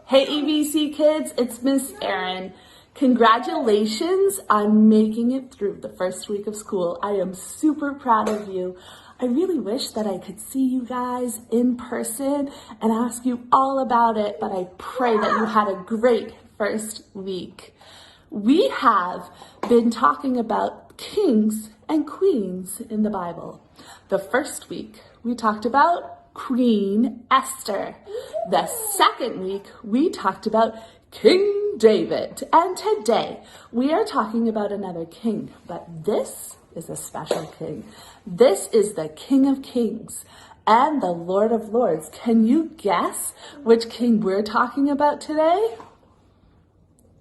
Hey EBC kids, it's Miss Erin. Congratulations on making it through the first week of school. I am super proud of you. I really wish that I could see you guys in person and ask you all about it, but I pray that you had a great first week. We have been talking about kings and queens in the Bible. The first week, we talked about Queen Esther. The second week, we talked about King David. And today, we are talking about another king, but this is a special king. This is the King of Kings and the Lord of Lords. Can you guess which king we're talking about today?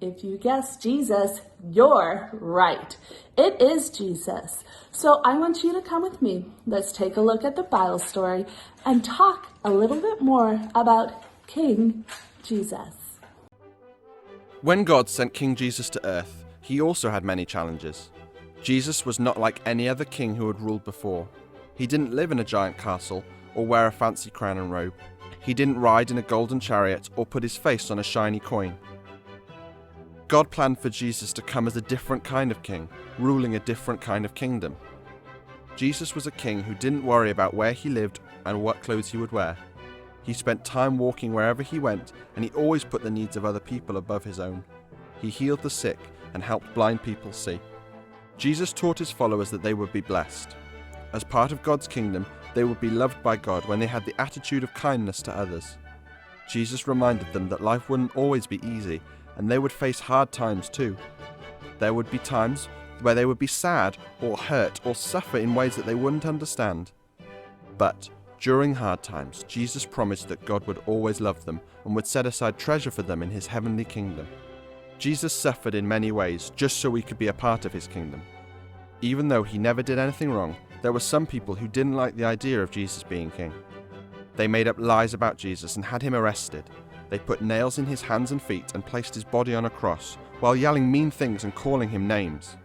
If you guess Jesus, you're right. It is Jesus. So I want you to come with me. Let's take a look at the Bible story and talk a little bit more about King Jesus. When God sent King Jesus to earth, he also had many challenges. Jesus was not like any other king who had ruled before. He didn't live in a giant castle or wear a fancy crown and robe. He didn't ride in a golden chariot or put his face on a shiny coin. God planned for Jesus to come as a different kind of king, ruling a different kind of kingdom. Jesus was a king who didn't worry about where he lived and what clothes he would wear. He spent time walking wherever he went, and he always put the needs of other people above his own. He healed the sick and helped blind people see. Jesus taught his followers that they would be blessed. As part of God's kingdom, they would be loved by God when they had the attitude of kindness to others. Jesus reminded them that life wouldn't always be easy, and they would face hard times too. There would be times where they would be sad or hurt or suffer in ways that they wouldn't understand. But during hard times, Jesus promised that God would always love them and would set aside treasure for them in his heavenly kingdom. Jesus suffered in many ways just so we could be a part of his kingdom. Even though he never did anything wrong, there were some people who didn't like the idea of Jesus being king. They made up lies about Jesus and had him arrested. They put nails in his hands and feet and placed his body on a cross, while yelling mean things and calling him names.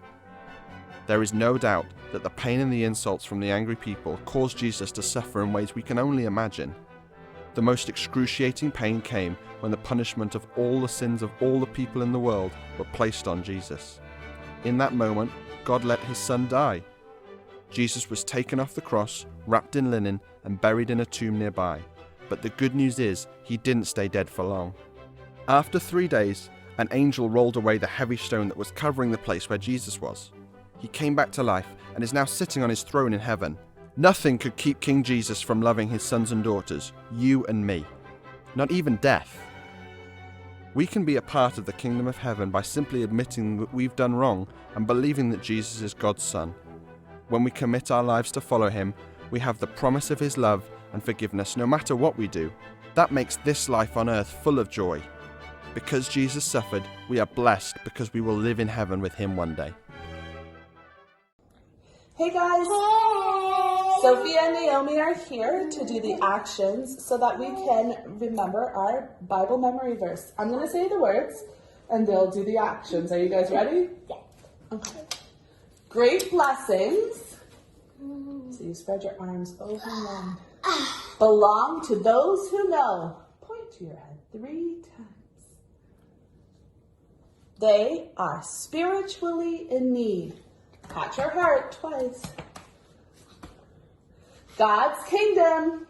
There is no doubt that the pain and the insults from the angry people caused Jesus to suffer in ways we can only imagine. The most excruciating pain came when the punishment of all the sins of all the people in the world were placed on Jesus. In that moment, God let his son die. Jesus was taken off the cross, wrapped in linen, and buried in a tomb nearby. But the good news is, he didn't stay dead for long. After 3 days, an angel rolled away the heavy stone that was covering the place where Jesus was. He came back to life and is now sitting on his throne in heaven. Nothing could keep King Jesus from loving his sons and daughters, you and me. Not even death. We can be a part of the kingdom of heaven by simply admitting that we've done wrong and believing that Jesus is God's son. When we commit our lives to follow him, we have the promise of his love and forgiveness no matter what we do. That makes this life on earth full of joy. Because Jesus suffered, we are blessed because we will live in heaven with him one day. Hey guys! Hey! Sophia and Naomi are here to do the actions so that we can remember our Bible memory verse. I'm going to say the words and they'll do the actions. Are you guys ready? Yeah. Okay. Great blessings. So you spread your arms open wide. Belong to those who know. Point to your head 3 times. They are spiritually in need. Pat your heart twice. God's kingdom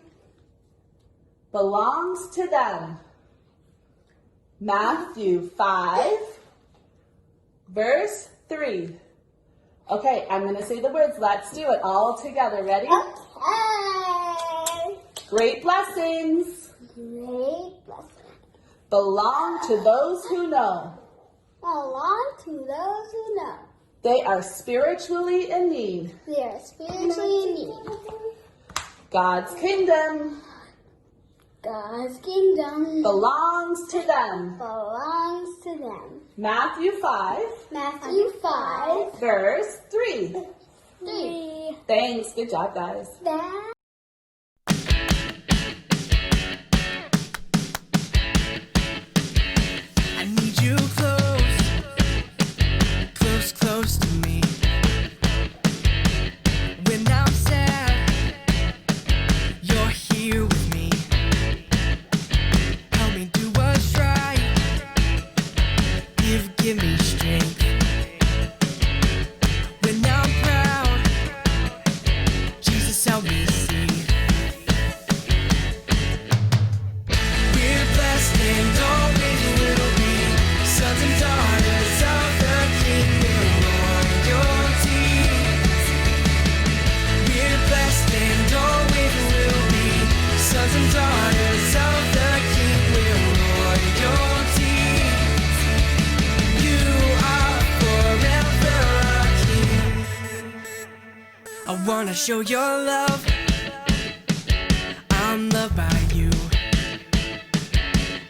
belongs to them. Matthew 5, verse 3. Okay, I'm going to say the words. Let's do it all together. Ready? Okay. Great blessings. Great blessings. Belong to those who know. Belong to those who know. They are spiritually in need. They are spiritually in need. God's kingdom God's kingdom belongs to them. belongs to them. Matthew 5, Matthew 5, verse 3. 3. Thanks. Good job, guys. That I need you close, close to me. When I'm sad, you're here with me. Help me do what's right. wanna show your love. I'm loved by you.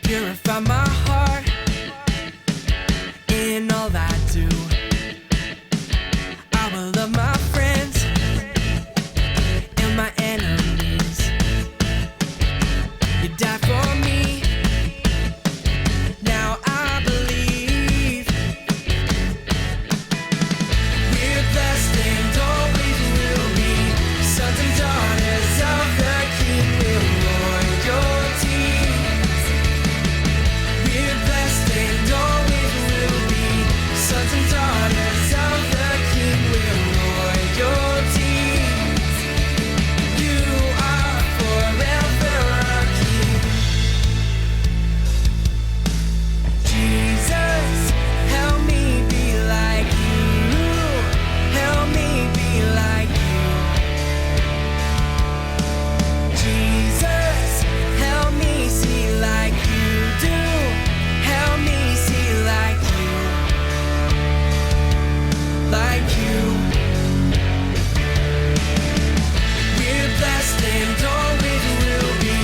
Purify my heart in all I do. I will love my friends and my enemies. You died for me. Now I believe we're blessed and always will be sons and daughters of the King with royalty. We're blessed and always will be sons and daughters of the King with royalty. You are forever our King. Jesus, help me be like you. Help me be like you. Jesus, help me see like you do. Help me see like you. Like you. We're blessed and always will be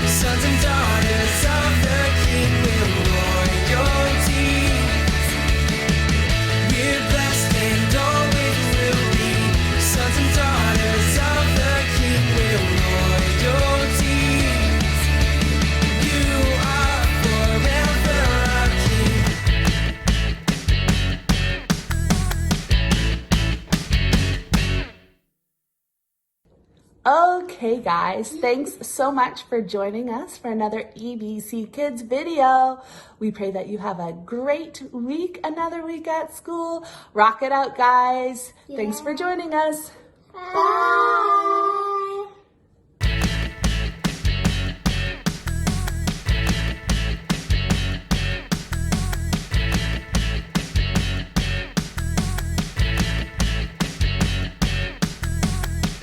sons and daughters of the King with royalty. We're blessed and always will be sons and daughters of the King with royalty. You are forever our King. Okay guys, thanks so much for joining us for another EBC Kids video. We pray that you have a great week, another week at school. Rock it out guys. Thanks for joining us. Bye.